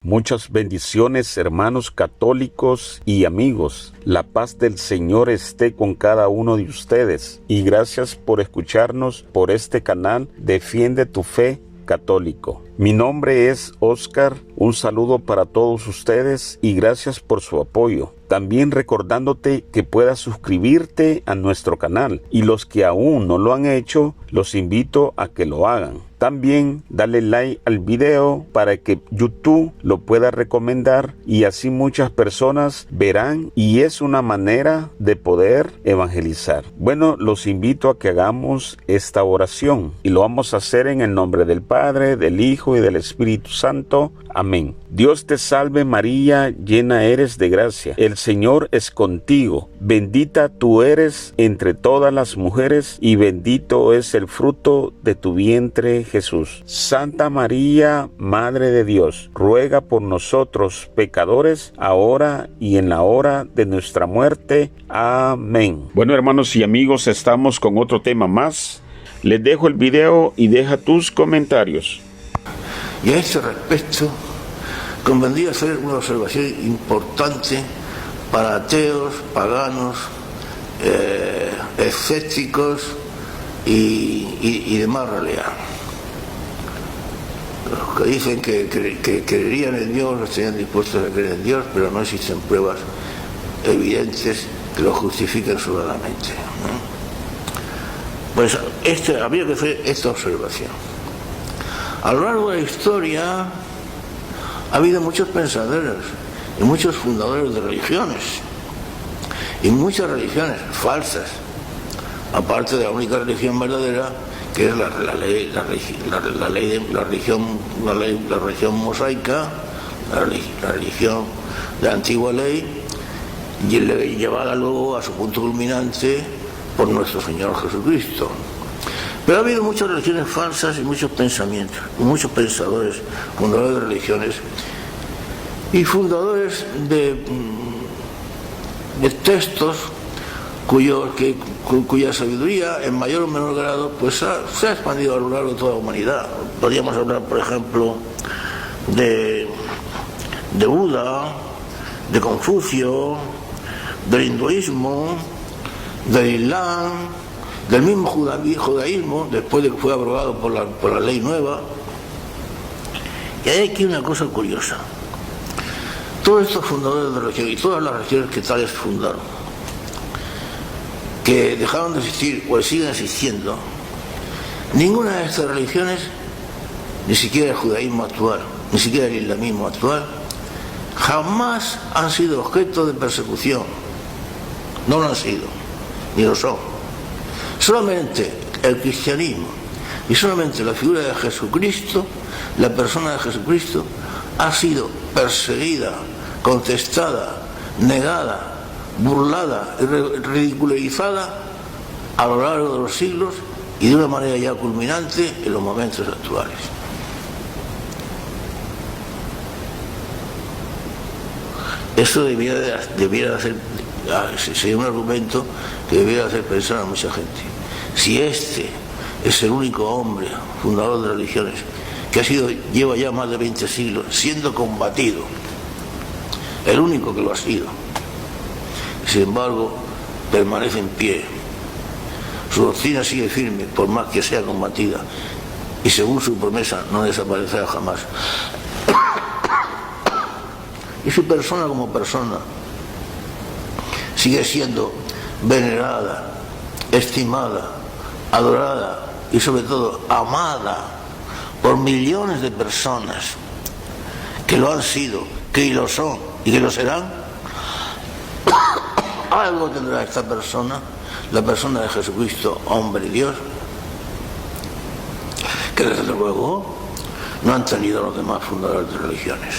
Muchas bendiciones, hermanos católicos y amigos. La paz del Señor esté con cada uno de ustedes. Y gracias por escucharnos por este canal Defiende tu Fe Católico. Mi nombre es Oscar. Un saludo para todos ustedes y gracias por su apoyo. También recordándote que puedas suscribirte a nuestro canal, y los que aún no lo han hecho, los invito a que lo hagan. También dale like al video para que YouTube lo pueda recomendar y así muchas personas verán, y es una manera de poder evangelizar. Bueno, los invito a que hagamos esta oración y lo vamos a hacer en el nombre del Padre, del Hijo y del Espíritu Santo. Amén. Dios te salve María, llena eres de gracia. El Señor es contigo. Bendita tú eres entre todas las mujeres y bendito es el fruto de tu vientre, Jesús. Santa María, Madre de Dios, ruega por nosotros pecadores, ahora y en la hora de nuestra muerte. Amén. Bueno, hermanos y amigos, estamos con otro tema más. Les dejo el video y deja tus comentarios. Y a este respecto, convendría hacer una observación importante para ateos, paganos, escépticos y demás realidad. Los que dicen que creerían en Dios, estarían dispuestos a creer en Dios, pero no existen pruebas evidentes que lo justifiquen sobradamente. Pues habría que hacer esta observación. A lo largo de la historia ha habido muchos pensadores y muchos fundadores de religiones, y muchas religiones falsas, aparte de la única religión verdadera, que es la religión mosaica, la religión de la antigua ley, y llevada luego a su punto culminante por nuestro Señor Jesucristo. Pero ha habido muchas religiones falsas y muchos pensamientos, muchos pensadores, fundadores de religiones y fundadores de textos cuya sabiduría en mayor o menor grado pues se ha expandido a lo largo de toda la humanidad. Podríamos hablar, por ejemplo, de Buda, de Confucio, del hinduismo, del Islam, del mismo judaísmo, después de que fue abrogado por la ley nueva. Y hay aquí una cosa curiosa. Todos estos fundadores de religión y todas las religiones que tales fundaron, que dejaron de existir o siguen existiendo, ninguna de estas religiones, ni siquiera el judaísmo actual, ni siquiera el islamismo actual, jamás han sido objeto de persecución. No lo han sido, ni lo son. Solamente el cristianismo y solamente la figura de Jesucristo, la persona de Jesucristo, ha sido perseguida, contestada, negada, burlada y ridiculizada a lo largo de los siglos y de una manera ya culminante en los momentos actuales. Eso debiera hacer, sería un argumento que debiera hacer pensar a mucha gente. Si este es el único hombre fundador de religiones que lleva ya más de 20 siglos siendo combatido, el único que lo ha sido, sin embargo permanece en pie, su doctrina sigue firme por más que sea combatida, y según su promesa no desaparecerá jamás, y su persona como persona sigue siendo venerada, estimada, adorada y sobre todo amada por millones de personas que lo han sido, que lo son y que lo serán. Algo tendrá esta persona, la persona de Jesucristo, hombre y Dios, que desde luego no han tenido los demás fundadores de religiones.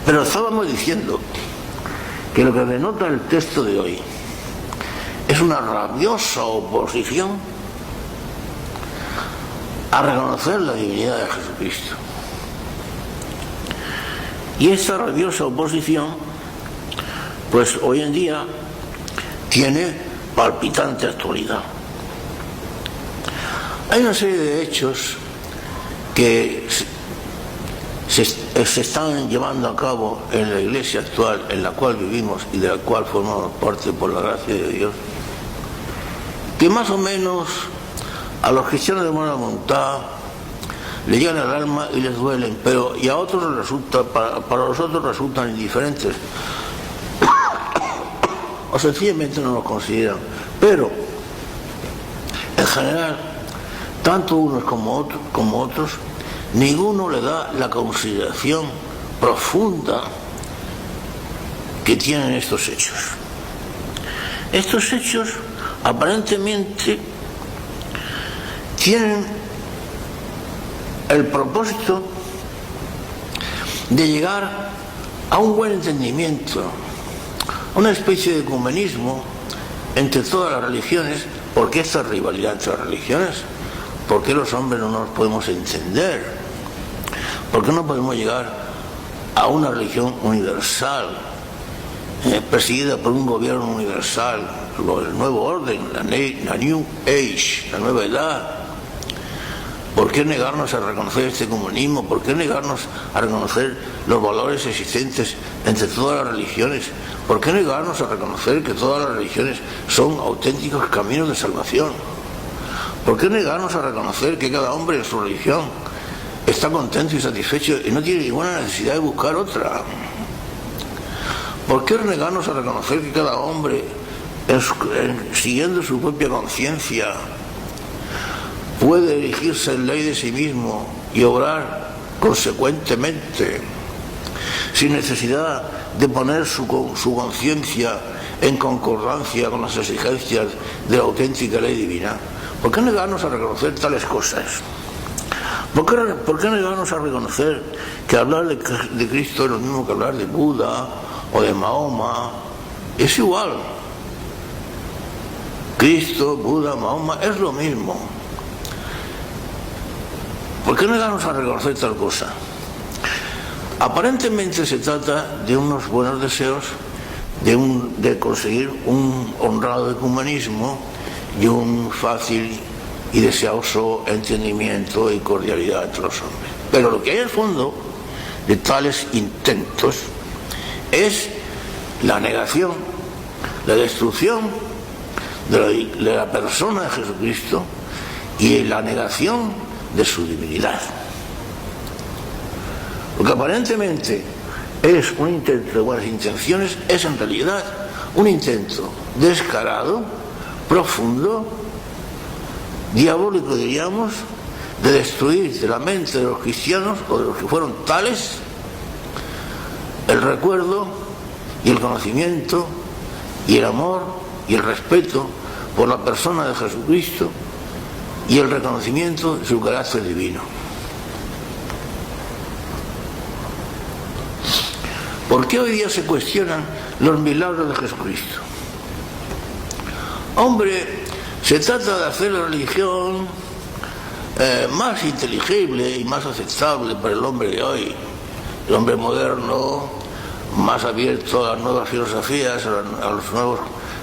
Pero estábamos diciendo que lo que denota el texto de hoy es una rabiosa oposición a reconocer la divinidad de Jesucristo. Y esta rabiosa oposición, pues hoy en día tiene palpitante actualidad. Hay una serie de hechos que se están llevando a cabo en la iglesia actual en la cual vivimos y de la cual formamos parte por la gracia de Dios, que más o menos a los cristianos de buena voluntad le llegan al alma y les duelen, pero y a otros resulta, para los otros resultan indiferentes o sencillamente no los consideran. Pero en general, tanto unos como otros, ninguno le da la consideración profunda que tienen estos hechos. Estos hechos aparentemente tienen el propósito de llegar a un buen entendimiento, a una especie de ecumenismo entre todas las religiones. ¿Por qué esta rivalidad entre las religiones? ¿Por qué los hombres no nos podemos entender? ¿Por qué no podemos llegar a una religión universal, perseguida por un gobierno universal, el nuevo orden, la New Age, la nueva edad? ¿Por qué negarnos a reconocer este comunismo? ¿Por qué negarnos a reconocer los valores existentes entre todas las religiones? ¿Por qué negarnos a reconocer que todas las religiones son auténticos caminos de salvación? ¿Por qué negarnos a reconocer que cada hombre en su religión está contento y satisfecho y no tiene ninguna necesidad de buscar otra? ¿Por qué negarnos a reconocer que cada hombre, siguiendo su propia conciencia, puede erigirse en ley de sí mismo y obrar consecuentemente, sin necesidad de poner su conciencia en concordancia con las exigencias de la auténtica ley divina? ¿Por qué negarnos a reconocer tales cosas? ¿Por qué negarnos a reconocer que hablar de Cristo es lo mismo que hablar de Buda o de Mahoma? Es igual. Cristo, Buda, Mahoma es lo mismo. ¿Por qué negarnos a reconocer tal cosa? Aparentemente se trata de unos buenos deseos de conseguir un honrado ecumenismo y un fácil y deseoso entendimiento y cordialidad entre los hombres. Pero lo que hay al fondo de tales intentos es la negación, la destrucción de la persona de Jesucristo y la negación de su divinidad. Lo que aparentemente es un intento de buenas intenciones es en realidad un intento descarado, profundo, diabólico diríamos, de destruir de la mente de los cristianos o de los que fueron tales el recuerdo y el conocimiento y el amor y el respeto por la persona de Jesucristo y el reconocimiento de su carácter divino. ¿Por qué hoy día se cuestionan los milagros de Jesucristo? Hombre, se trata de hacer la religión más inteligible y más aceptable para el hombre de hoy, el hombre moderno, más abierto a las nuevas filosofías, a los nuevos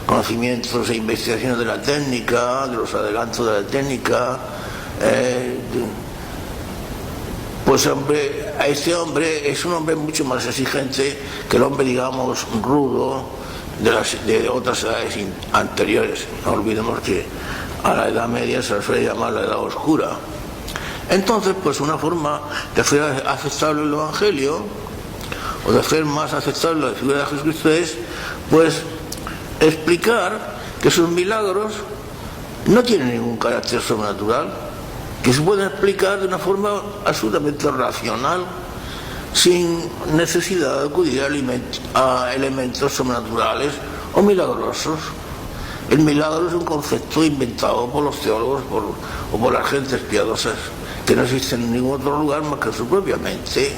conocimientos e investigaciones de la técnica, de los adelantos de la técnica. Pues hombre, a este hombre es un hombre mucho más exigente que el hombre, digamos, rudo de otras edades anteriores. No olvidemos que a la Edad Media se suele llamar la Edad Oscura. Entonces, pues una forma de hacer aceptable el Evangelio o de hacer más aceptable la figura de Jesucristo es, pues, explicar que sus milagros no tienen ningún carácter sobrenatural, que se pueden explicar de una forma absolutamente racional, sin necesidad de acudir a elementos sobrenaturales o milagrosos. El milagro es un concepto inventado por los teólogos o por las gentes piadosas, que no existen en ningún otro lugar más que en su propia mente.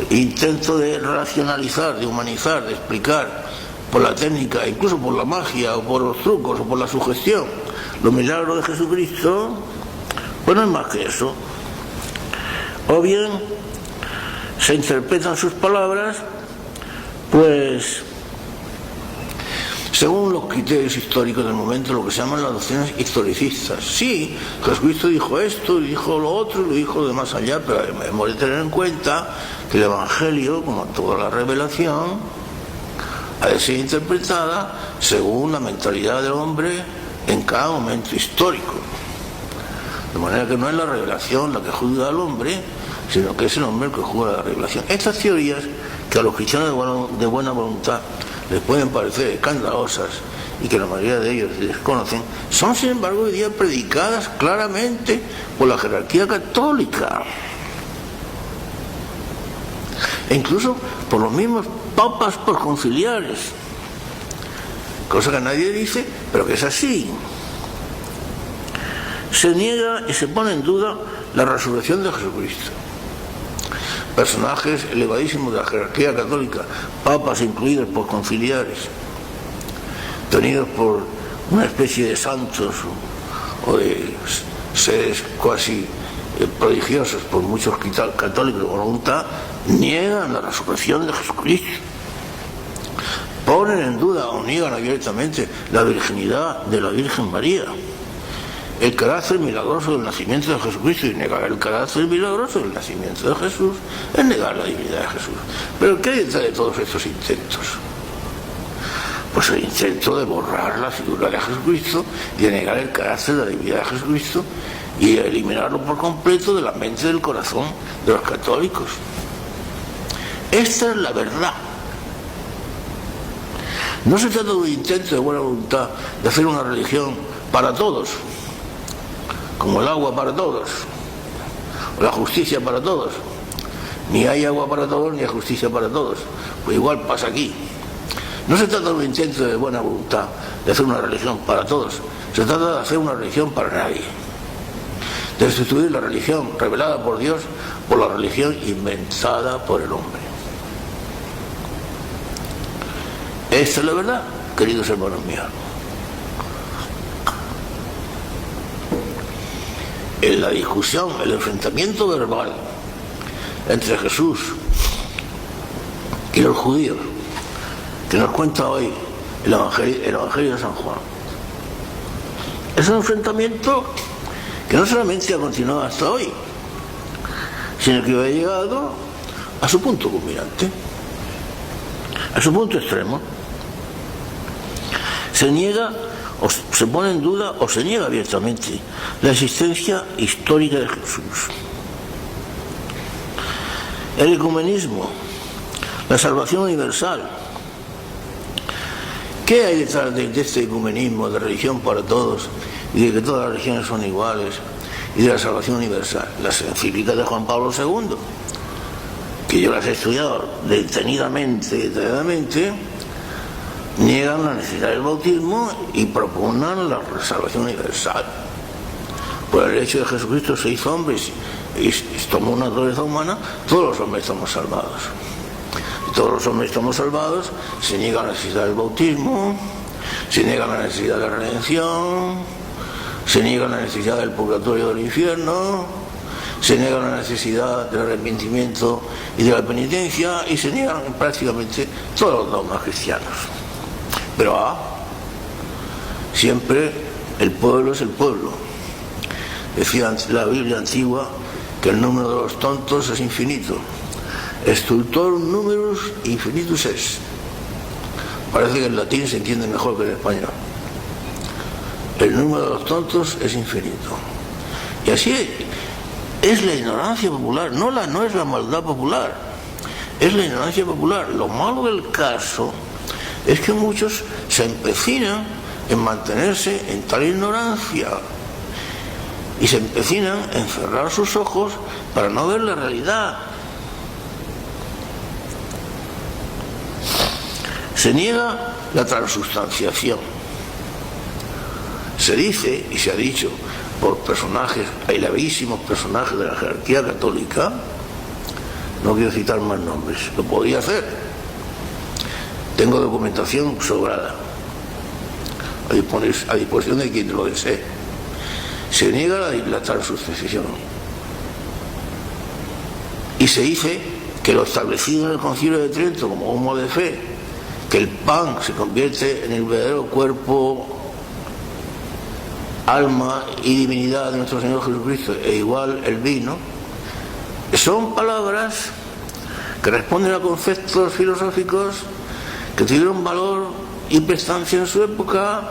Intento de racionalizar, de humanizar, de explicar por la técnica, incluso por la magia o por los trucos o por la sugestión, los milagros de Jesucristo, pues no es más que eso. O bien se interpretan sus palabras, pues según los criterios históricos del momento, lo que se llaman las doctrinas historicistas. Sí, Jesucristo dijo esto, dijo lo otro, lo dijo de más allá, pero hemos de tener en cuenta que el Evangelio, como toda la revelación, ha de ser interpretada según la mentalidad del hombre en cada momento histórico. De manera que no es la revelación la que juzga al hombre, sino que es el hombre el que juzga la revelación. Estas teorías, que a los cristianos de buena voluntad les pueden parecer escandalosas y que la mayoría de ellos desconocen, son sin embargo hoy día predicadas claramente por la jerarquía católica e incluso por los mismos papas posconciliares, cosa que nadie dice, pero que es así. Se niega y se pone en duda la resurrección de Jesucristo. Personajes elevadísimos de la jerarquía católica, papas incluidos posconciliares, tenidos por una especie de santos o de seres casi prodigiosos por muchos católicos de voluntad, niegan la resurrección de Jesucristo. Ponen en duda o niegan abiertamente la virginidad de la Virgen María, el carácter milagroso del nacimiento de Jesucristo, y negar el carácter milagroso del nacimiento de Jesús es negar la divinidad de Jesús. Pero ¿qué hay detrás de todos estos intentos? Pues el intento de borrar la figura de Jesucristo y de negar el carácter de la divinidad de Jesucristo y de eliminarlo por completo de la mente y del corazón de los católicos. Esta es la verdad. No se trata de un intento de buena voluntad de hacer una religión para todos, como el agua para todos, o la justicia para todos. Ni hay agua para todos, ni hay justicia para todos. Pues igual pasa aquí. No se trata de un intento de buena voluntad de hacer una religión para todos. Se trata de hacer una religión para nadie. De sustituir la religión revelada por Dios por la religión inventada por el hombre. Esta es la verdad, queridos hermanos míos. En la discusión, el enfrentamiento verbal entre Jesús y los judíos que nos cuenta hoy el Evangelio de San Juan, es un enfrentamiento que no solamente ha continuado hasta hoy, sino que ha llegado a su punto culminante, a su punto extremo. Se niega o se pone en duda o se niega abiertamente la existencia histórica de Jesús. El ecumenismo, la salvación universal. ¿Qué hay detrás de este ecumenismo, de religión para todos y de que todas las religiones son iguales y de la salvación universal? Las encíclicas de Juan Pablo II, que yo las he estudiado detenidamente, niegan la necesidad del bautismo y propugnan la salvación universal. Por el hecho de que Jesucristo se hizo hombre y tomó una naturaleza humana, todos los hombres estamos salvados. Y todos los hombres estamos salvados, se niega la necesidad del bautismo, se niega la necesidad de la redención, se niega la necesidad del purgatorio del infierno, se niega la necesidad del arrepentimiento y de la penitencia, y se niegan prácticamente todos los dogmas cristianos. Pero siempre el pueblo es el pueblo. Decía la Biblia antigua que el número de los tontos es infinito. Stultorum numerus infinitus es. Parece que en latín se entiende mejor que en español. El número de los tontos es infinito. Y así es la ignorancia popular, no es la maldad popular, es la ignorancia popular. Lo malo del caso es que muchos se empecinan en mantenerse en tal ignorancia y se empecinan en cerrar sus ojos para no ver la realidad. Se niega la transubstanciación. Se dice y se ha dicho por personajes, elevísimos personajes de la jerarquía católica, no quiero citar más nombres, lo podía hacer. Tengo documentación sobrada a disposición de quien lo desee. Se niega la transubstanciación y se dice que lo establecido en el Concilio de Trento como un modo de fe que el pan se convierte en el verdadero cuerpo, alma y divinidad de nuestro Señor Jesucristo, e igual el vino, son palabras que responden a conceptos filosóficos que tuvieron valor y prestancia en su época,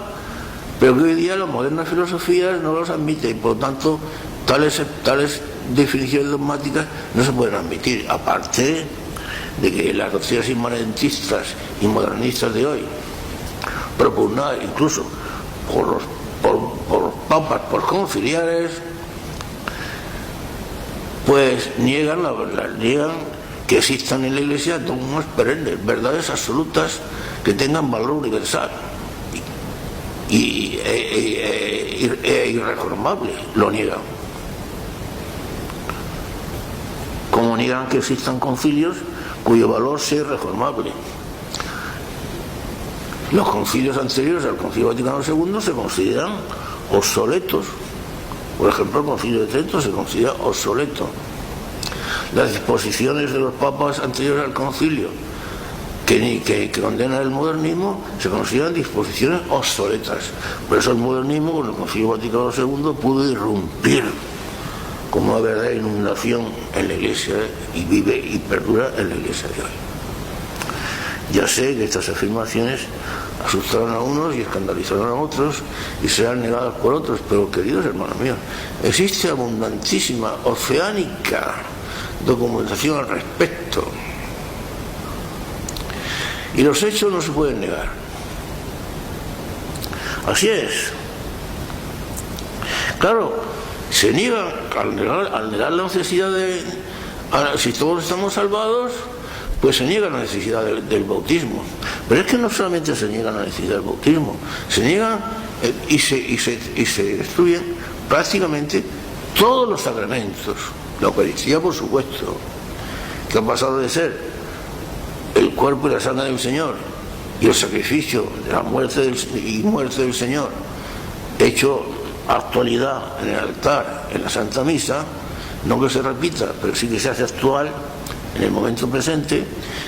pero que hoy día las modernas filosofías no los admiten, y por lo tanto tales definiciones dogmáticas no se pueden admitir, aparte de que las doctrinas inmanentistas y modernistas de hoy, propugnadas incluso por los papas, por conciliares, pues niegan que existan en la Iglesia dogmas perennes, verdades absolutas que tengan valor universal y irreformable. Lo niegan. Como niegan que existan concilios cuyo valor sea irreformable. Los concilios anteriores al Concilio Vaticano II se consideran obsoletos. Por ejemplo, el Concilio de Trento se considera obsoleto. Las disposiciones de los papas anteriores al concilio que condenan el modernismo se consideran disposiciones obsoletas. Por eso el modernismo con el Concilio Vaticano II pudo irrumpir como una verdadera inundación en la Iglesia, y vive y perdura en la Iglesia de hoy. Ya sé que estas afirmaciones asustaron a unos y escandalizaron a otros y serán negadas por otros, pero queridos hermanos míos, existe abundantísima, oceánica documentación al respecto, y los hechos no se pueden negar. Así es. Claro, se niega al negar la necesidad si todos estamos salvados, pues se niega la necesidad del bautismo. Pero es que no solamente se niega la necesidad del bautismo, se niegan y se destruyen prácticamente todos los sacramentos. La Eucaristía, por supuesto, que ha pasado de ser el cuerpo y la sangre del Señor y el sacrificio de la muerte del Señor, hecho actualidad en el altar, en la Santa Misa, no que se repita, pero sí que se hace actual en el momento presente,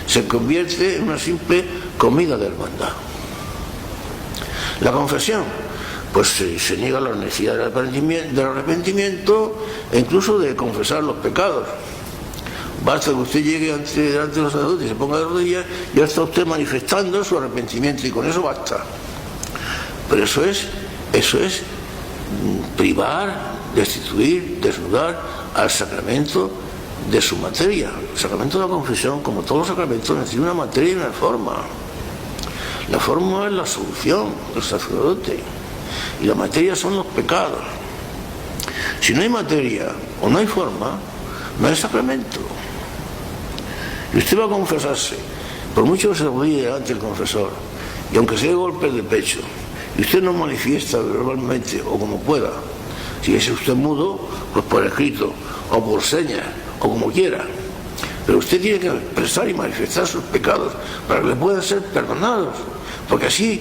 se convierte en una simple comida de hermandad. La confesión, pues se niega la necesidad del arrepentimiento e incluso de confesar los pecados. Basta que usted llegue delante de los sacerdotes y se ponga de rodillas, ya está usted manifestando su arrepentimiento, y con eso basta. Pero eso es privar, destituir, desnudar al sacramento de su materia. El sacramento de la confesión, como todos los sacramentos, necesita una materia y una forma. La forma es la absolución del sacerdote y la materia son los pecados. Si no hay materia o no hay forma, no hay sacramento. Y usted va a confesarse, por mucho que se arrodille delante del confesor, y aunque sea golpes de pecho, y usted no manifiesta verbalmente o como pueda, si es usted mudo, pues por escrito o por señas o como quiera, pero usted tiene que expresar y manifestar sus pecados para que le puedan ser perdonados, porque así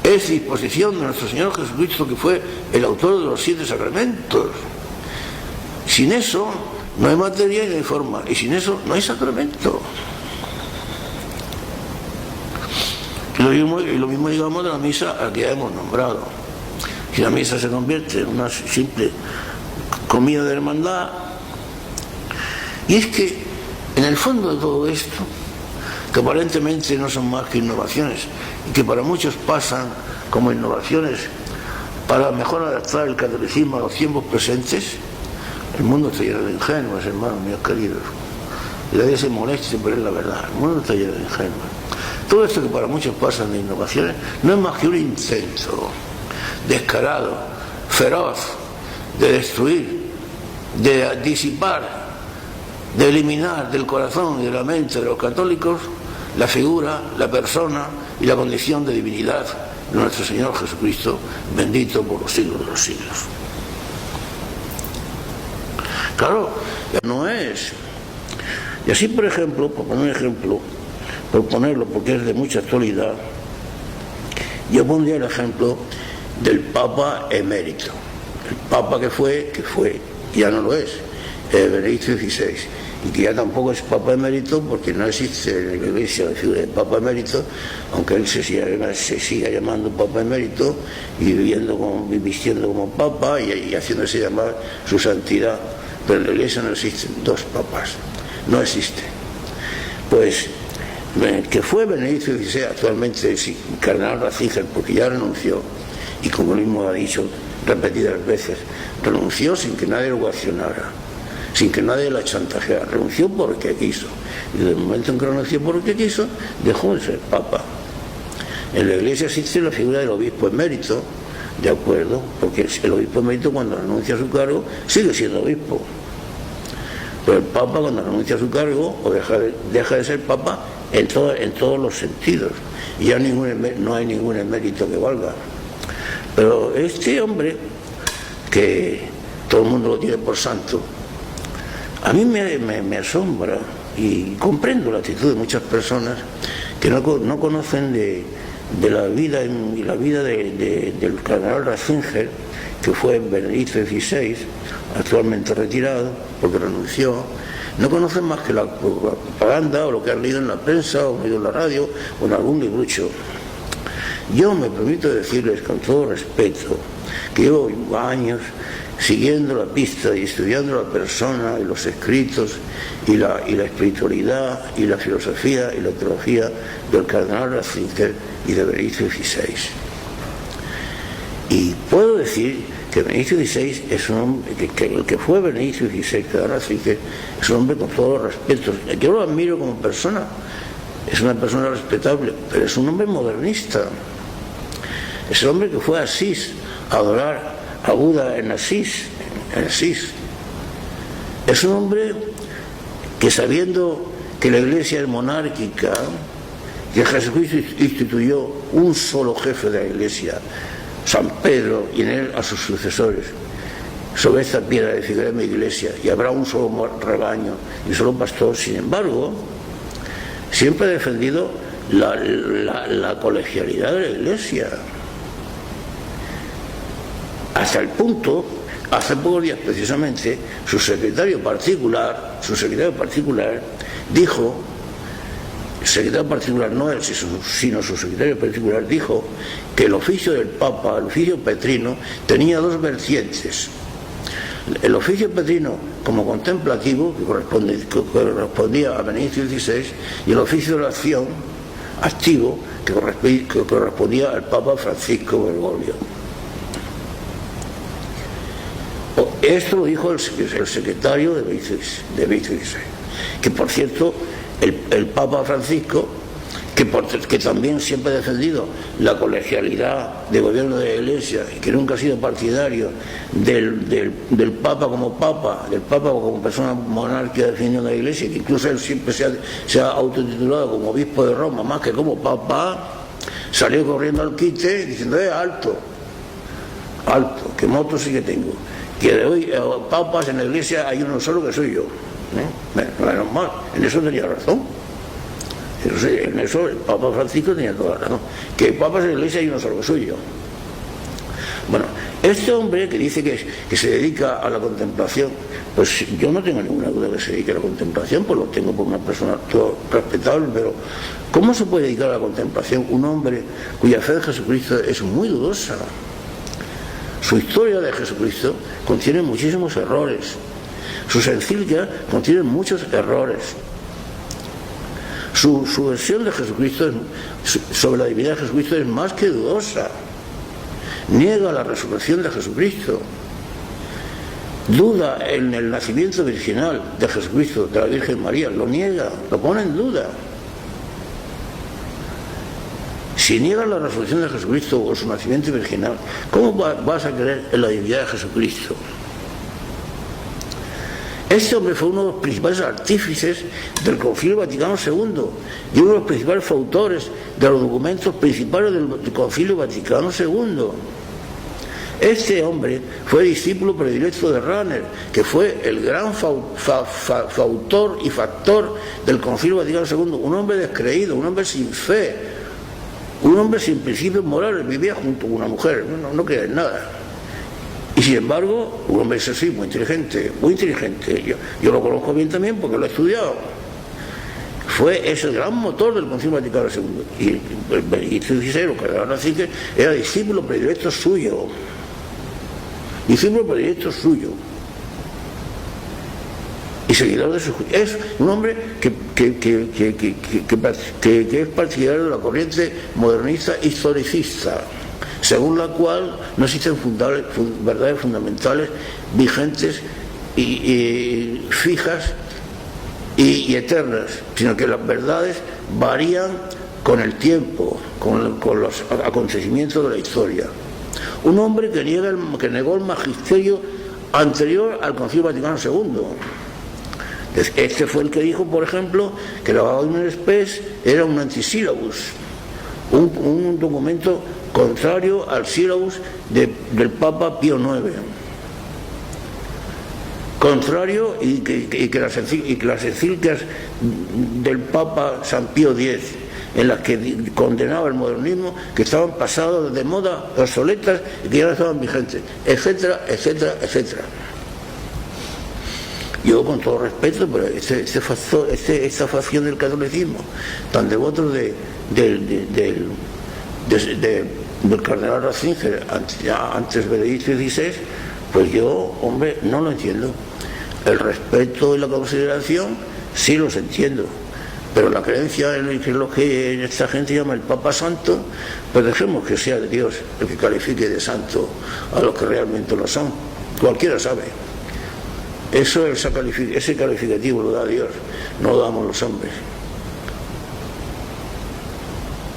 es disposición de nuestro Señor Jesucristo, que fue el autor de los 7 sacramentos. Sin eso no hay materia y no hay forma, y sin eso no hay sacramento. Y lo mismo digamos de la misa a la que ya hemos nombrado. Si la misa se convierte en una simple comida de hermandad, y es que en el fondo de todo esto, que aparentemente no son más que innovaciones, y que para muchos pasan como innovaciones para mejor adaptar el catolicismo a los tiempos presentes, el mundo está lleno de ingenuos, hermanos míos queridos. Y nadie se moleste, pero es la verdad. El mundo está lleno de ingenuos. Todo esto que para muchos pasan de innovaciones no es más que un intento descarado, feroz, de destruir, de disipar, de eliminar del corazón y de la mente de los católicos la figura, la persona y la condición de divinidad de nuestro Señor Jesucristo, bendito por los siglos de los siglos. Claro, ya no es. Y así, por ejemplo, por poner un ejemplo, por ponerlo porque es de mucha actualidad, yo pondría el ejemplo del Papa emérito. El Papa que fue, ya no lo es, Benedicto XVI. y que ya tampoco es Papa Emérito, porque no existe en la Iglesia la figura de Papa Emérito, aunque él se siga llamando Papa Emérito y vistiendo como Papa y haciéndose llamar su santidad. Pero en la Iglesia no existen dos papas, no existe. Pues que fue Benedicto XVI, actualmente sí, cardenal Ratzinger, porque ya renunció, y como él mismo ha dicho repetidas veces, renunció sin que nadie lo coaccionara, sin que nadie la chantajeara, renunció porque quiso, y desde el momento en que renunció porque quiso, dejó de ser Papa. En la Iglesia existe la figura del obispo emérito, de acuerdo, porque el obispo emérito cuando renuncia a su cargo sigue siendo obispo, pero el Papa cuando renuncia a su cargo o deja de ser Papa en todos los sentidos, y ya no hay ningún emérito que valga. Pero este hombre, que todo el mundo lo tiene por santo, a mí me asombra, y comprendo la actitud de muchas personas que no conocen de la vida del cardenal Ratzinger, que fue Benedicto XVI, actualmente retirado porque renunció. No conocen más que la propaganda o lo que han leído en la prensa o oído en la radio o en algún librucho. Yo me permito decirles con todo respeto que llevo años siguiendo la pista y estudiando la persona y los escritos y la espiritualidad y la filosofía y la teología del cardenal Ratzinger y de Benedicto XVI. Y puedo decir que Benedicto XVI es un hombre, que el que fue Benedicto XVI, cardenal Ratzinger, es un hombre con todos los respetos. Yo lo admiro como persona, es una persona respetable, pero es un hombre modernista. Es el hombre que fue a Asís a adorar a Buda en Asís. Es un hombre que, sabiendo que la Iglesia es monárquica, que Jesucristo instituyó un solo jefe de la Iglesia, San Pedro, y en él a sus sucesores. Sobre esta piedra edificaré mi iglesia y habrá un solo rebaño y un solo pastor. Sin embargo, siempre ha defendido la colegialidad de la Iglesia. Hasta el punto, hace pocos días precisamente, su secretario particular dijo, secretario particular no él, sino su secretario particular dijo que el oficio del Papa, el oficio petrino, tenía dos vertientes. El oficio petrino como contemplativo, que correspondía a Benedicto XVI, y el oficio de la acción activo, que correspondía al Papa Francisco Bergoglio. Esto lo dijo el secretario de Benedicto XVI, que por cierto el Papa Francisco, que también siempre ha defendido la colegialidad de gobierno de la Iglesia y que nunca ha sido partidario del Papa, del Papa como persona monárquica defendiendo la Iglesia, que incluso él siempre se ha autotitulado como obispo de Roma más que como Papa, salió corriendo al quite diciendo alto, que moto sí que tengo, que de hoy papas en la Iglesia hay uno solo que soy yo. Menos mal, en eso tenía razón. En eso el Papa Francisco tenía toda la razón, que papas en la Iglesia hay uno solo que soy yo. Bueno, este hombre que dice que se dedica a la contemplación, pues yo no tengo ninguna duda que se dedique a la contemplación, pues lo tengo por una persona respetable, pero ¿cómo se puede dedicar a la contemplación un hombre cuya fe en Jesucristo es muy dudosa? Su historia de Jesucristo contiene muchísimos errores. Sus encíclicas contienen muchos errores. Su versión de Jesucristo sobre la divinidad de Jesucristo es más que dudosa. Niega la resurrección de Jesucristo. Duda en el nacimiento virginal de Jesucristo, de la Virgen María. Lo niega, lo pone en duda. Si niegas la resurrección de Jesucristo o su nacimiento virginal, ¿cómo vas a creer en la divinidad de Jesucristo? Este hombre fue uno de los principales artífices del Concilio Vaticano II y uno de los principales autores de los documentos principales del Concilio Vaticano II. Este hombre fue discípulo predilecto de Rahner, que fue el gran fautor y factor del Concilio Vaticano II, un hombre descreído, un hombre sin fe, un hombre sin principios morales, vivía junto con una mujer, no creía en nada. Y sin embargo, un hombre es así, muy inteligente, muy inteligente. Yo lo conozco bien también porque lo he estudiado. Fue ese gran motor del Concilio Vaticano II. Y Benedicto XVI, el cardenal Ratzinger, era discípulo predilecto suyo. Discípulo predilecto suyo. Y seguidor de su... Es un hombre que es partidario de la corriente modernista historicista, según la cual no existen verdades fundamentales, vigentes y fijas y eternas, sino que las verdades varían con el tiempo, con los acontecimientos de la historia. Un hombre que negó el magisterio anterior al Concilio Vaticano II. Este fue el que dijo, por ejemplo, que la Gaudium Spes era un antisílabus, un documento contrario al sílabus del Papa Pío IX. Contrario y que las encíclicas del Papa San Pío X, en las que condenaba el modernismo, que estaban pasadas de moda, obsoletas y que ya no estaban vigentes, etcétera, etcétera, etcétera. Yo, con todo respeto, pero esta facción del catolicismo, tan devotos del cardenal Ratzinger, antes Benedicto XVI, pues yo, hombre, no lo entiendo. El respeto y la consideración sí los entiendo, pero la creencia en lo que esta gente llama el Papa Santo, pues dejemos que sea de Dios el que califique de santo a los que realmente lo son. Cualquiera sabe. Ese calificativo lo da Dios, no lo damos los hombres.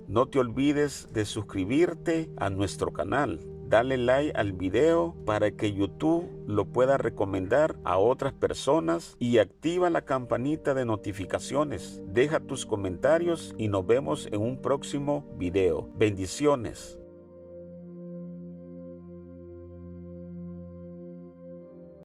No te olvides de suscribirte a nuestro canal. Dale like al video para que YouTube lo pueda recomendar a otras personas y activa la campanita de notificaciones. Deja tus comentarios y nos vemos en un próximo video. Bendiciones.